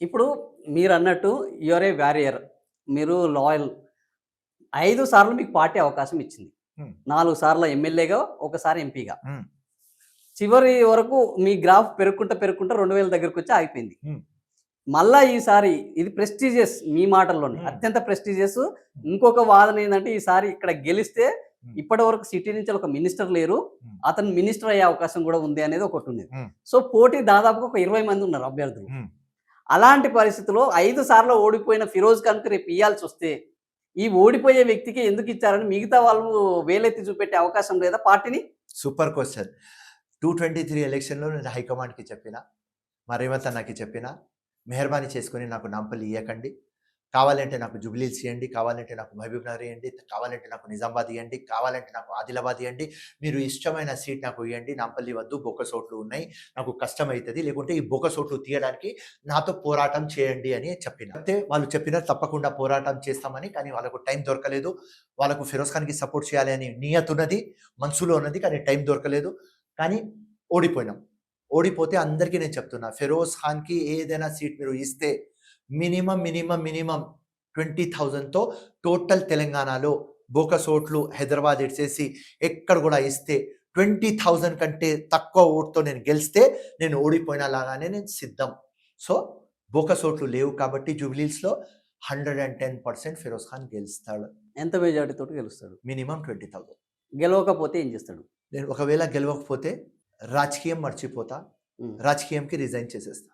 ఇప్పుడు మీరన్నట్టు you are a warrior. మీరు లాయల్. 5 సార్లు మీకు పార్టీ అవకాశం ఇచ్చింది. హ్మ్. 4 సార్లు ఎమ్మెల్యేగా, ఒకసారి ఎంపీగా. హ్మ్. చివరి వరకు మీ గ్రాఫ్ పెరుగుకుంటా 2000 దగ్గరకొచ్చి ఆగిపోయింది. హ్మ్. మళ్ళా ఈసారి ఇది ప్రెస్టీజియస్ మీ మాటల్లోనే. హ్మ్. అత్యంత ప్రెస్టీజియస్. ఇంకొక వాదన ఏందంటే ఈసారి ఇక్కడ గెలిస్తే హ్మ్. ఇప్పటివరకు సిటీ నుంచి ఒక మినిస్టర్ లేరు. హ్మ్. అతను మినిస్టర్ అయ్యే అవకాశం గూడా ఉంది అనేది ఒకటుండేది. హ్మ్. సో, పోటీ దాదాపుగా ఒక 20 మంది ఉన్నారు అభ్యర్థులు. హ్మ్. అలాంటి పరిస్థితిలో 5 సార్లు ఓడిపోయిన ఫిరోజ్ ఖాన్‌కి రేపు ఇయ్యాల్సొస్తే, ఈ ఓడిపోయే వ్యక్తికి ఎందుకిచ్చారని మిగతా వాళ్ళు వేలెత్తి చూపెట్టే అవకాశం లేదా పార్టీని? Super question. 223 ఎలక్షన్‌లో నేను హైకమాండ్‌కి చెప్పిన, మా రేవంత్ అన్నకి చెప్పిన, మెహర్బానీ చేసుకొని నాకు నాంపల్లి ఇయ్యకండి. కావాలంటే నాకు జుబ్లీహిల్స్ ఇయ్యండి, కావాలంటే నాకు మహబూబ్‌నగర్ ఇయ్యండి, కావాలంటే నాకు నిజామాబాద్ ఇయ్యండి, కావాలంటే నాకు ఆదిలాబాద్ ఇయ్యండి. మీరు ఇష్టమైన సీట్ నాకు ఇయ్యండి. నాంపల్లి వద్దు, బొక్కసోట్లు ఉన్నాయి. నాకు కష్టమైతది. లేకుంటే ఈ బొక్కసోట్లు తీయడానికి నాతో పోరాటం చేయండి అని చెప్పిన. అయితే వాళ్ళు చెప్పినారు తప్పకుండా పోరాటం చేస్తామని. కానీ వాళ్ళకు టైం దొరకలేదు. వాళ్ళకు ఫిరోజ్ ఖాన్‌కి సపోర్ట్ చేయాలి అని నియతున్నది, మనసులో ఉన్నది. కానీ టైం దొరకలేదు. కానీ ఓడిపోయినాం. ఓడిపోతే అందరికీ నేను చెప్తున్నా, ఫిరోజ్ ఖాన్‌కి ఏదైనా సీట్ మీరు ఇస్తే మినిమమ్ 20,000తో టోటల్ తెలంగాణలో బోకస్ ఓట్లు హైదరాబాద్ ఇడిసేసి ఎక్కడ కూడా ఇస్తే 20,000 కంటే తక్కువ ఓట్‌తో నేను గెలిస్తే నేను ఓడిపోయిన లాగానే నేను సిద్ధం. సో, బోకస్ ఓట్లు లేవు కాబట్టి జూబ్లీహిల్స్‌లో 110% ఫిరోజ్ ఖాన్ గెలుస్తాడు. ఎంత మెజారిటీతోటి గెలుస్తాడు? మినిమమ్ 20,000. గెలవకపోతే ఏం చేస్తాడు? నేను ఒకవేళ గెలవకపోతే రాజకీయం మర్చిపోతా. హ్మ్. రాజకీయంకి రిజైన్ చేసేస్తా.